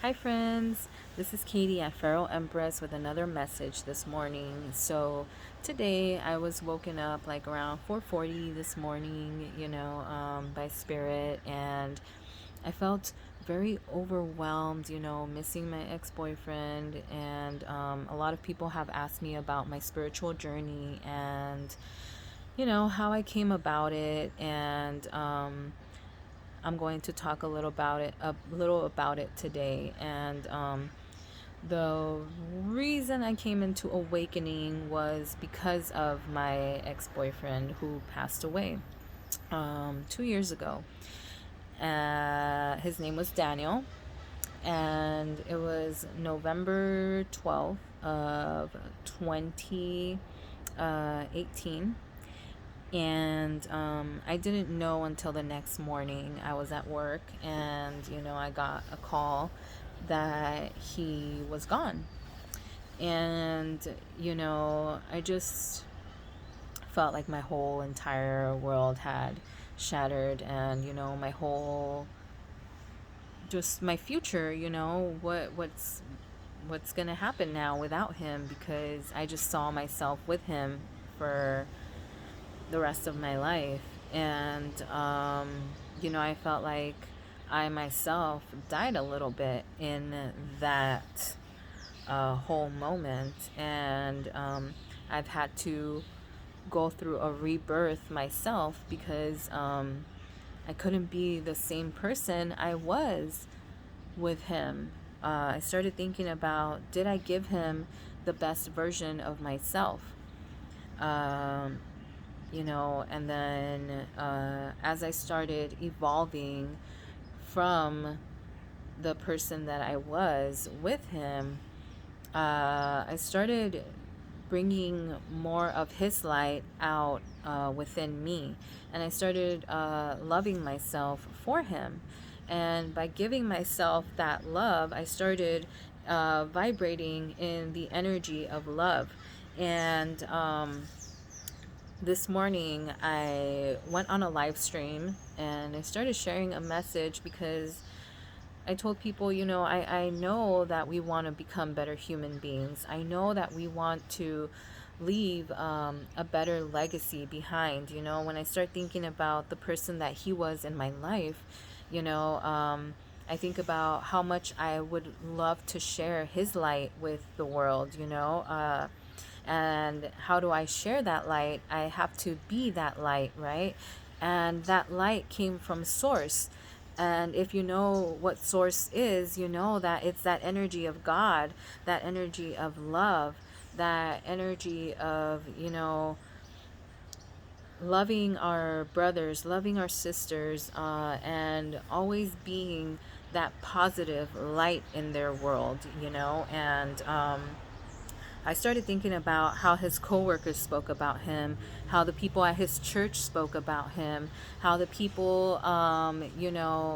Hi friends, this is Katie at Feral Empress with another message this morning. So today I was woken up like around 4:40 this morning, by spirit, and I felt very overwhelmed, missing my ex-boyfriend, and a lot of people have asked me about my spiritual journey and how I came about it, and I'm going to talk a little about it today. And the reason I came into awakening was because of my ex-boyfriend who passed away 2 years ago. His name was Daniel, and it was November 12th of 2018. And I didn't know until the next morning. I was at work, and I got a call that he was gone. And I just felt like my whole entire world had shattered, and my whole, just my future, what's gonna happen now without him, because I just saw myself with him for the rest of my life. And I felt like I myself died a little bit in that whole moment. And I've had to go through a rebirth myself, because I couldn't be the same person I was with him. I started thinking about, did I give him the best version of myself? Um, and then as I started evolving from the person that I was with him, I started bringing more of his light out within me. And I started loving myself for him. And by giving myself that love, I started vibrating in the energy of love. And this morning I went on a live stream and I started sharing a message, because I told people, I know that we want to become better human beings. I know that we want to leave a better legacy behind. When I start thinking about the person that he was in my life, I think about how much I would love to share his light with the world. And how do I share that light? I have to be that light, right? And that light came from source. And if you know what source is, you know that it's that energy of God, that energy of love, that energy of, loving our brothers, loving our sisters, and always being that positive light in their world. And I started thinking about how his coworkers spoke about him, how the people at his church spoke about him, how the people,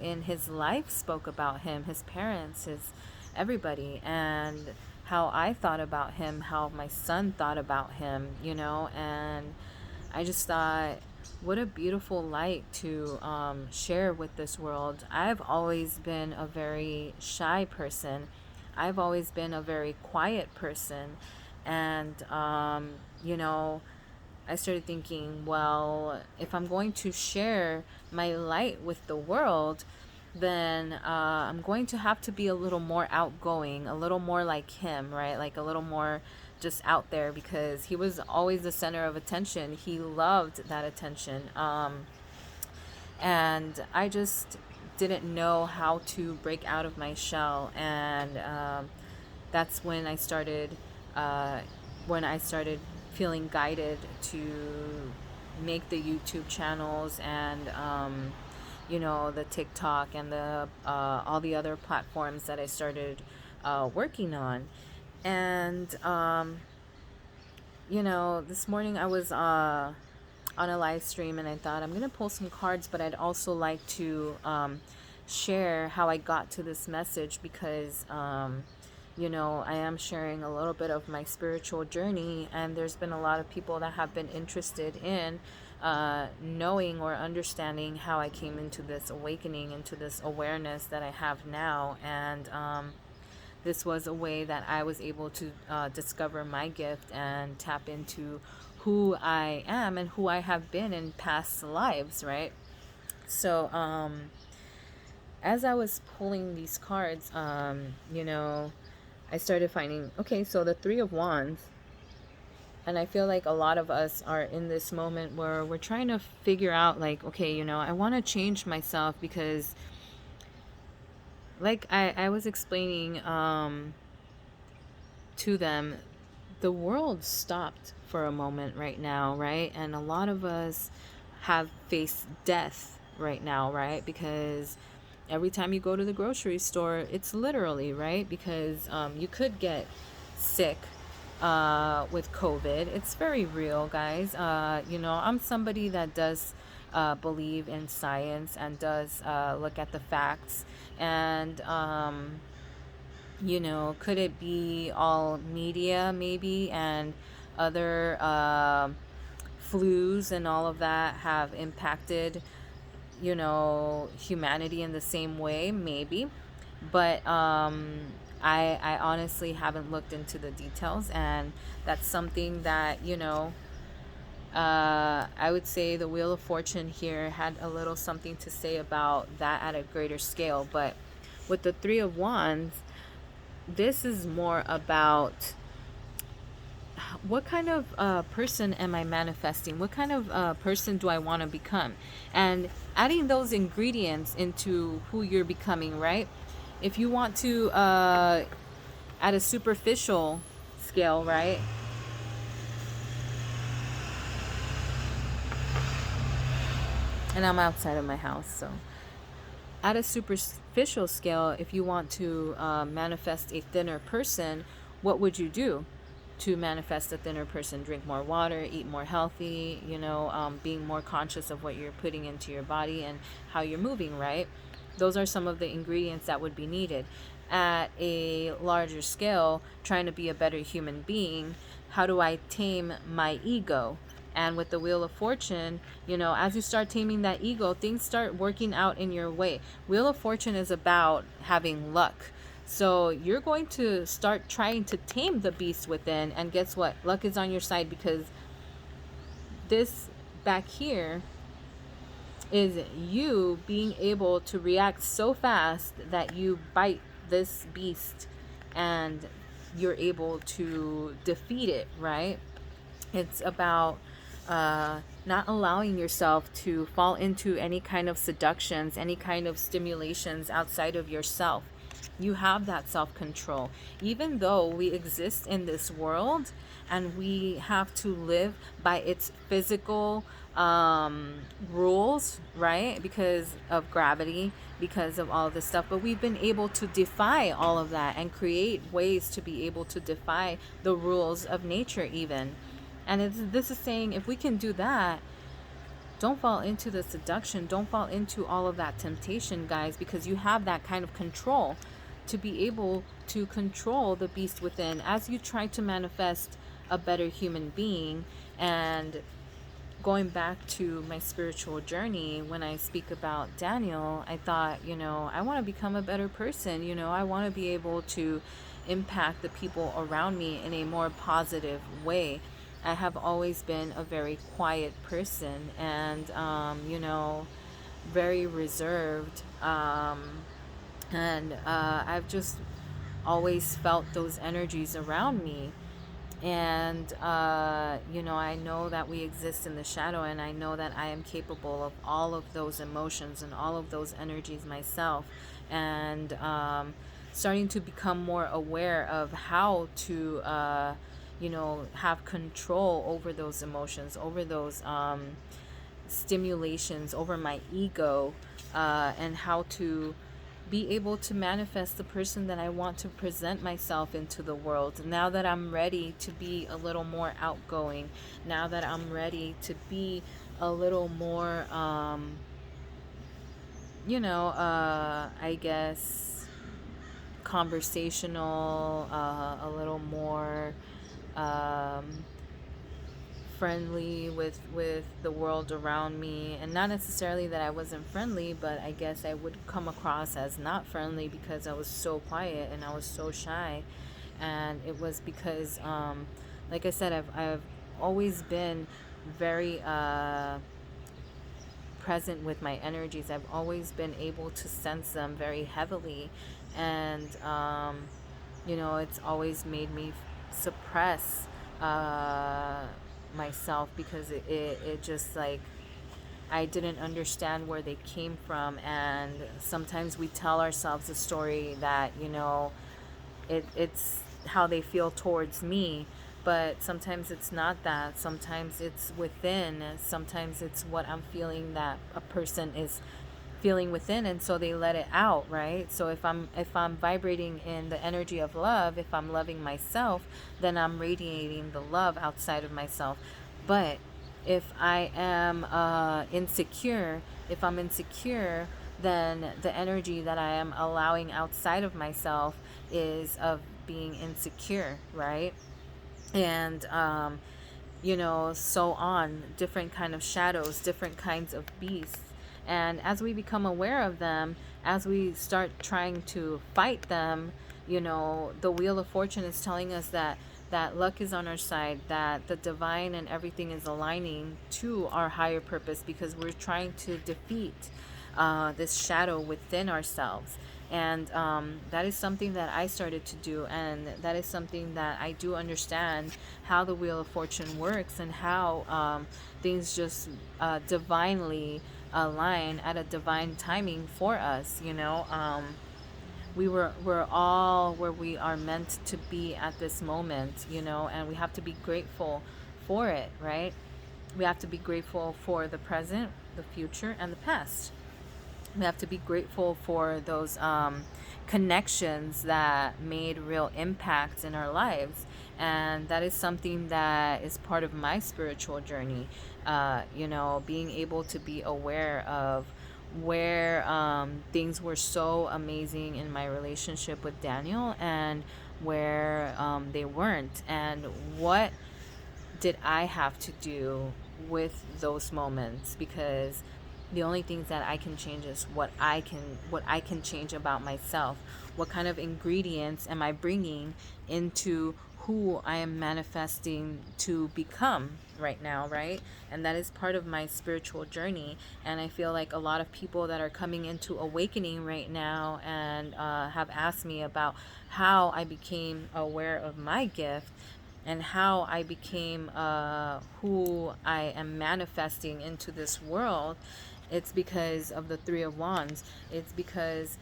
in his life spoke about him, his parents, his everybody, and how I thought about him, how my son thought about him, and I just thought, what a beautiful light to share with this world. I've always been a very shy person. I've always been a very quiet person. And, I started thinking, well, if I'm going to share my light with the world, then I'm going to have to be a little more outgoing, a little more like him, right? Like a little more just out there, because he was always the center of attention. He loved that attention. And I just didn't know how to break out of my shell. And that's uh, when I started feeling guided to make the YouTube channels, and the TikTok, and the all the other platforms that I started working on. And this morning I was on a live stream, and I thought, I'm gonna pull some cards, but I'd also like to share how I got to this message, because I am sharing a little bit of my spiritual journey, and there's been a lot of people that have been interested in knowing or understanding how I came into this awakening, into this awareness that I have now. And this was a way that I was able to discover my gift and tap into who I am and who I have been in past lives, right? So, as I was pulling these cards, I started finding, okay, so the Three of Wands. And I feel like a lot of us are in this moment where we're trying to figure out, like, okay, I want to change myself because, like I was explaining to them, the world stopped for a moment right now, right? And a lot of us have faced death right now, right? Because every time you go to the grocery store, it's literally, right? Because you could get sick with COVID. It's very real, guys. I'm somebody that does believe in science and does look at the facts. And, could it be all media maybe, and other flus and all of that have impacted, humanity in the same way? Maybe. But I honestly haven't looked into the details, and that's something that, I would say the Wheel of Fortune here had a little something to say about that at a greater scale. But with the Three of Wands, this is more about what kind of person am I manifesting? What kind of person do I want to become? And adding those ingredients into who you're becoming, right? If you want to, at a superficial scale, right? And I'm outside of my house, so at a superficial scale, if you want to manifest a thinner person, what would you do to manifest a thinner person? Drink more water, eat more healthy, being more conscious of what you're putting into your body and how you're moving, right? Those are some of the ingredients that would be needed. At a larger scale, trying to be a better human being, how do I tame my ego? And with the Wheel of Fortune, as you start taming that ego, things start working out in your way. Wheel of Fortune is about having luck. So you're going to start trying to tame the beast within, and guess what? Luck is on your side, because this back here is you being able to react so fast that you bite this beast and you're able to defeat it, right? It's about not allowing yourself to fall into any kind of seductions, any kind of stimulations outside of yourself. You have that self-control. Even though we exist in this world and we have to live by its physical rules, right? Because of gravity, because of all this stuff. But we've been able to defy all of that and create ways to be able to defy the rules of nature even. And this is saying, if we can do that, don't fall into the seduction. Don't fall into all of that temptation, guys, because you have that kind of control to be able to control the beast within as you try to manifest a better human being. And going back to my spiritual journey, when I speak about Daniel, I thought, I want to become a better person. I want to be able to impact the people around me in a more positive way. I have always been a very quiet person, and very reserved, and I've just always felt those energies around me. And I know that we exist in the shadow, and I know that I am capable of all of those emotions and all of those energies myself. And starting to become more aware of how to have control over those emotions, over those stimulations, over my ego, and how to be able to manifest the person that I want to present myself into the world. Now that I'm ready to be a little more outgoing, now that I'm ready to be a little more, I guess, conversational, a little more friendly with the world around me, and not necessarily that I wasn't friendly, but I guess I would come across as not friendly because I was so quiet and I was so shy. And it was because like I said, I've always been very present with my energies. I've always been able to sense them very heavily, and it's always made me suppress uh, myself because it just like I didn't understand where they came from. And sometimes we tell ourselves a story that, it's how they feel towards me, but sometimes it's not that. Sometimes it's within. Sometimes it's what I'm feeling that a person is feeling within, and so they let it out, right? So if I'm vibrating in the energy of love, if I'm loving myself, then I'm radiating the love outside of myself. But if I am insecure, if I'm insecure, then the energy that I am allowing outside of myself is of being insecure, right? And so on, different kind of shadows, different kinds of beasts. And as we become aware of them, as we start trying to fight them, the wheel of fortune is telling us that luck is on our side, that the divine and everything is aligning to our higher purpose, because we're trying to defeat this shadow within ourselves. And that is something that I started to do, and that is something that I do understand how the wheel of fortune works, and how things just divinely align at a divine timing for us. We're all where we are meant to be at this moment, and we have to be grateful for it, right? We have to be grateful for the present, the future, and the past. We have to be grateful for those connections that made real impacts in our lives. And that is something that is part of my spiritual journey. Being able to be aware of where things were so amazing in my relationship with Daniel, and where they weren't, and what did I have to do with those moments. Because the only things that I can change is what I can change about myself. What kind of ingredients am I bringing into who I am manifesting to become right now, right? And that is part of my spiritual journey. And I feel like a lot of people that are coming into awakening right now, and have asked me about how I became aware of my gift, and how I became who I am manifesting into this world. It's because of the Three of Wands. It's because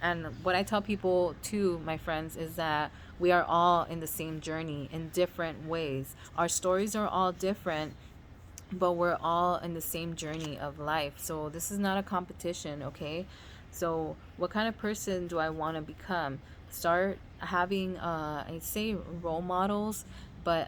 and what I tell people too, my friends, is that we are all in the same journey in different ways. Our stories are all different, but we're all in the same journey of life. So this is not a competition, okay? So what kind of person do I want to become? Start having I say role models, but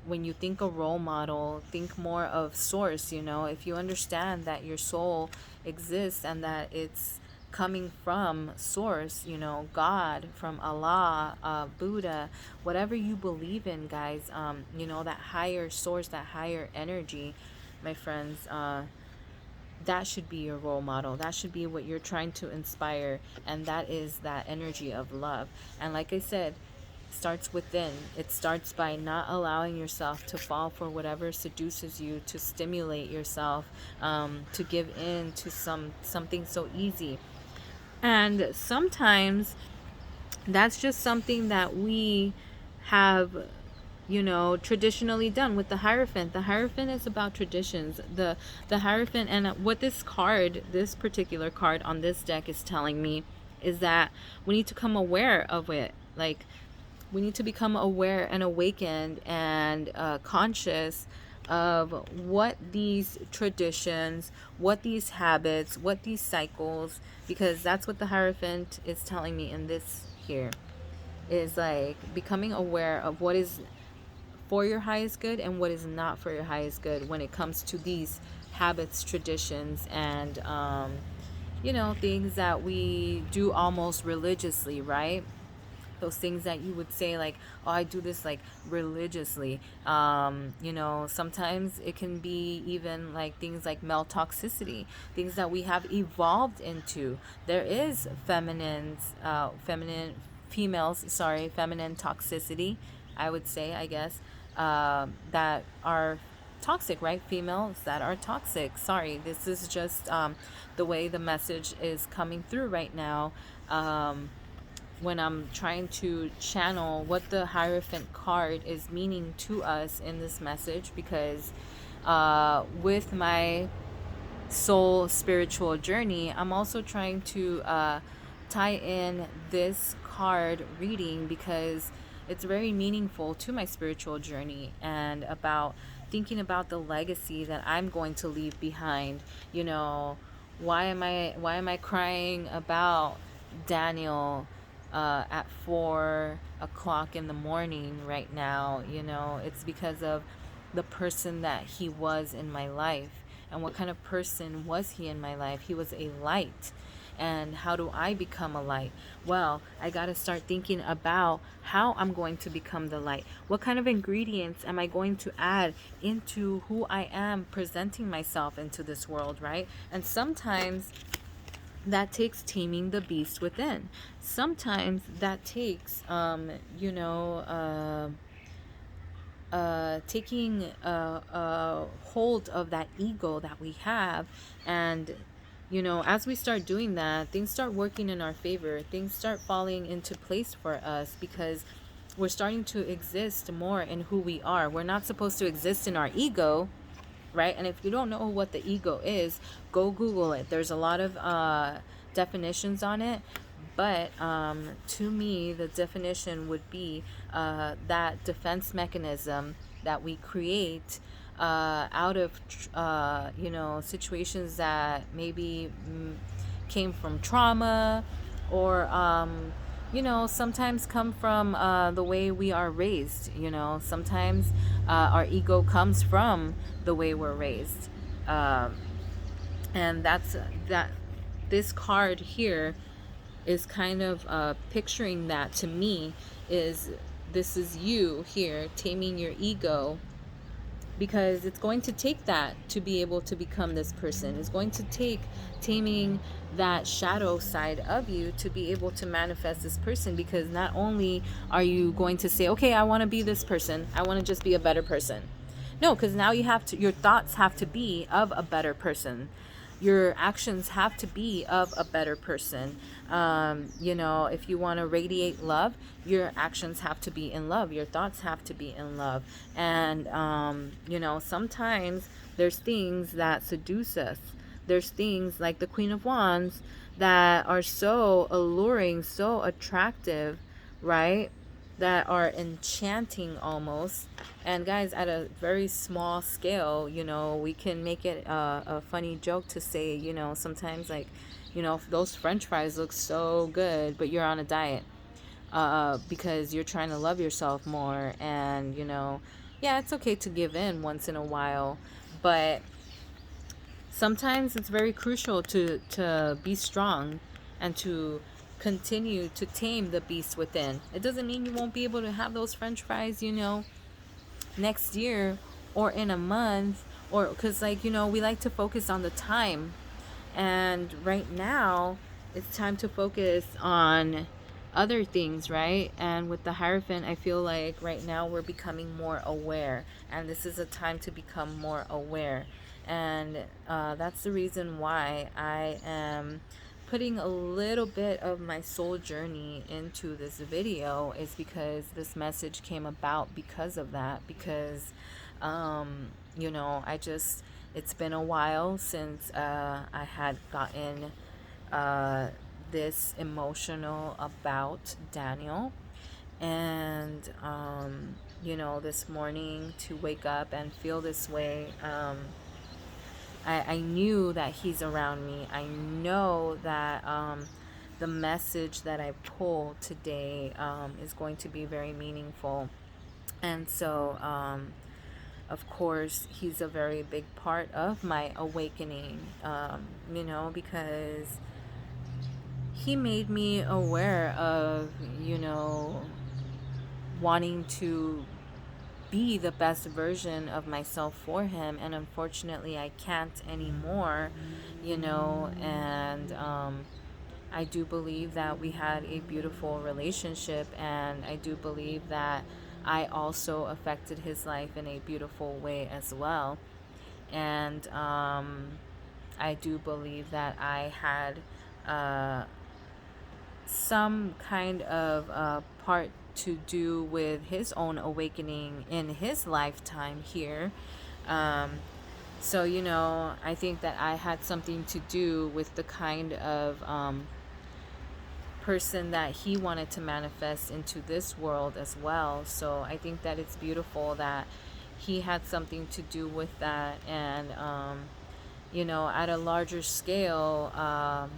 when you think a role model, think more of source. If you understand that your soul exists, and that it's coming from source, God, from Allah, Buddha, whatever you believe in, guys, that higher source, that higher energy, my friends, that should be your role model. That should be what you're trying to inspire. And that is that energy of love. And like I said, starts within. It starts by not allowing yourself to fall for whatever seduces you, to stimulate yourself, to give in to something so easy. And sometimes that's just something that we have, traditionally done with the Hierophant. The Hierophant is about traditions. The Hierophant, and what this particular card on this deck is telling me, is that we need to come aware of it. Like, we need to become aware and awakened and conscious of what these traditions, what these habits, what these cycles, because that's what the Hierophant is telling me in this here, is like becoming aware of what is for your highest good and what is not for your highest good when it comes to these habits, traditions, and things that we do almost religiously, right? those things that you would say like, oh, I do this like religiously. You know, sometimes it can be even like things like male toxicity, things that we have evolved into. There is feminine toxicity, I would say, I guess, that are toxic, right? Females that are toxic. Sorry, this is just the way the message is coming through right now. When I'm trying to channel what the Hierophant card is meaning to us in this message, because with my soul spiritual journey, I'm also trying to tie in this card reading because it's very meaningful to my spiritual journey and about thinking about the legacy that I'm going to leave behind. You know, why am I crying about Daniel at 4 o'clock in the morning right now? You know, it's because of the person that he was in my life. And what kind of person was he in my life? He was a light. And how do I become a light? Well, I got to start thinking about how I'm going to become the light. What kind of ingredients am I going to add into who I am presenting myself into this world, right? And sometimes that takes taming the beast within. Sometimes that takes, taking hold of that ego that we have. And you know, as we start doing that, things start working in our favor, things start falling into place for us, because we're starting to exist more in who we are. We're not supposed to exist in our ego, right? And if you don't know what the ego is, go Google it. There's a lot of definitions on it. But to me, the definition would be that defense mechanism that we create out of, situations that maybe came from trauma, or, sometimes come from the way we are raised. You know, sometimes our ego comes from the way we're raised. And that this card here is kind of picturing that to me. This is you here taming your ego, because it's going to take that to be able to become this person. It's going to take taming that shadow side of you to be able to manifest this person, because not only are you going to say, okay, I want to be this person, I want to just be a better person. No, because now your thoughts have to be of a better person. Your actions have to be of a better person. If you want to radiate love, your actions have to be in love. Your thoughts have to be in love. And, sometimes there's things that seduce us. There's things like the Queen of Wands that are so alluring, so attractive, right? That are enchanting almost. And guys, at a very small scale, we can make it a funny joke to say, sometimes like, those french fries look so good, but you're on a diet because you're trying to love yourself more. And, yeah, it's okay to give in once in a while, but sometimes it's very crucial to be strong and to continue to tame the beast within. It doesn't mean you won't be able to have those french fries, next year or in a month, or because we like to focus on the time. And right now it's time to focus on other things, right? And with the Hierophant, I feel like right now we're becoming more aware, and this is a time to become more aware. And that's the reason why I am putting a little bit of my soul journey into this video, is because this message came about because of that. Because it's been a while since I had gotten this emotional about Daniel. And this morning, to wake up and feel this way, I knew that he's around me. I know that the message that I pull today is going to be very meaningful. And so, of course, he's a very big part of my awakening, because he made me aware of, you know, wanting to be the best version of myself for him, and unfortunately I can't anymore, you know. And I do believe that we had a beautiful relationship, and I do believe that I also affected his life in a beautiful way as well. And I do believe that I had uh, some kind of part to do with his own awakening in his lifetime here. Um, so, you know, I think that I had something to do with the kind of person that he wanted to manifest into this world as well. So I think that it's beautiful that he had something to do with that. And, you know, at a larger scale,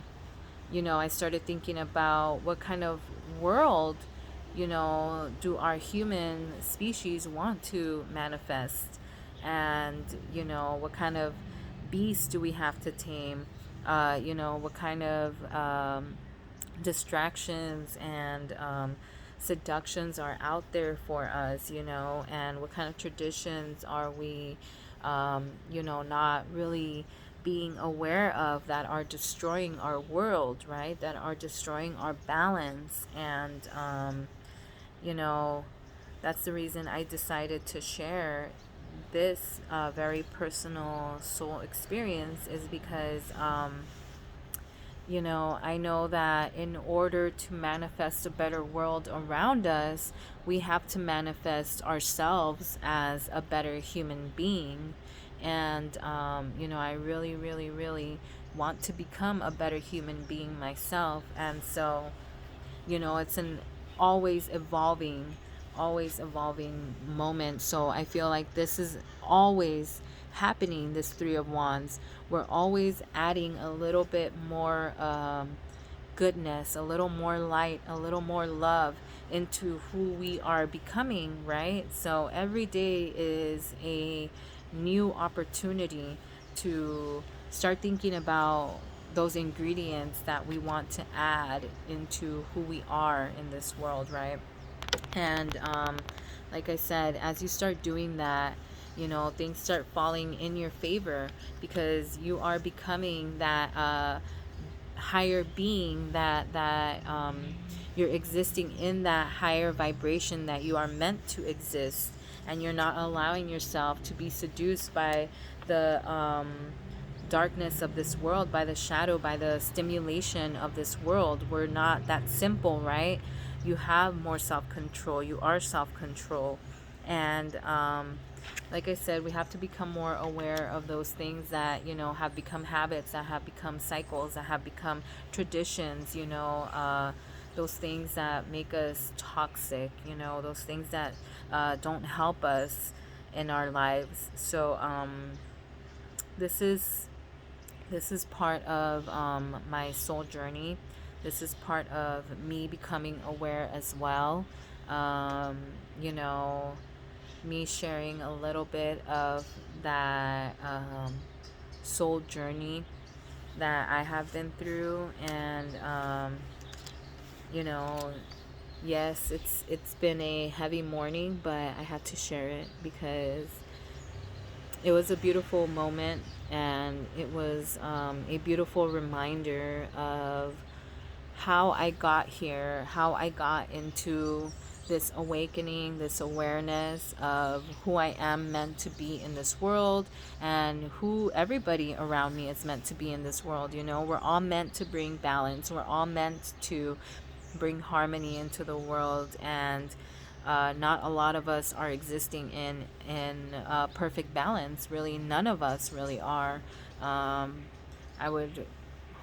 you know, I started thinking about what kind of world, you know, do our human species want to manifest? And, you know, what kind of beast do we have to tame? You know, what kind of distractions and seductions are out there for us, you know, and what kind of traditions are we, you know, not really being aware of, that are destroying our world, right? That are destroying our balance. And, you know, that's the reason I decided to share this very personal soul experience, is because, you know, I know that in order to manifest a better world around us, we have to manifest ourselves as a better human being. And, you know, I really, really, really want to become a better human being myself. And so, you know, it's an always evolving, always evolving moment. So I feel like this is always happening, this Three of Wands. We're always adding a little bit more goodness, a little more light, a little more love into who we are becoming, right? So every day is a new opportunity to start thinking about those ingredients that we want to add into who we are in this world, right? And like I said, as you start doing that, you know, things start falling in your favor, because you are becoming that higher being, that you're existing in that higher vibration that you are meant to exist. And you're not allowing yourself to be seduced by the darkness of this world, by the shadow, by the stimulation of this world. We're not that simple, right? You have more self-control. You are self-control. And like I said, we have to become more aware of those things that, you know, have become habits, that have become cycles, that have become traditions, you know, those things that make us toxic, you know, those things that don't help us in our lives. So this is this is part of my soul journey. This is part of me becoming aware as well. Um, you know, me sharing a little bit of that soul journey that I have been through. And, you know, yes, it's been a heavy morning, but I had to share it because it was a beautiful moment, and it was a beautiful reminder of how I got here, how I got into this awakening, this awareness of who I am meant to be in this world, and who everybody around me is meant to be in this world. You know, we're all meant to bring balance, we're all meant to bring harmony into the world. And not a lot of us are existing in perfect balance. Really, none of us really are. I would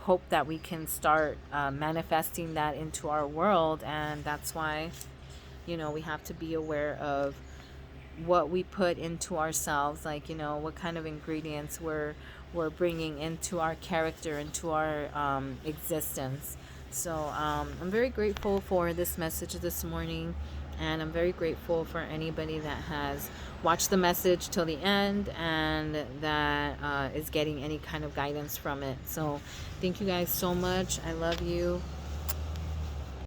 hope that we can start manifesting that into our world. And that's why, you know, we have to be aware of what we put into ourselves, like, you know, what kind of ingredients we're bringing into our character, into our existence. So I'm very grateful for this message this morning, and I'm very grateful for anybody that has watched the message till the end, and that is getting any kind of guidance from it. So thank you guys so much. I love you.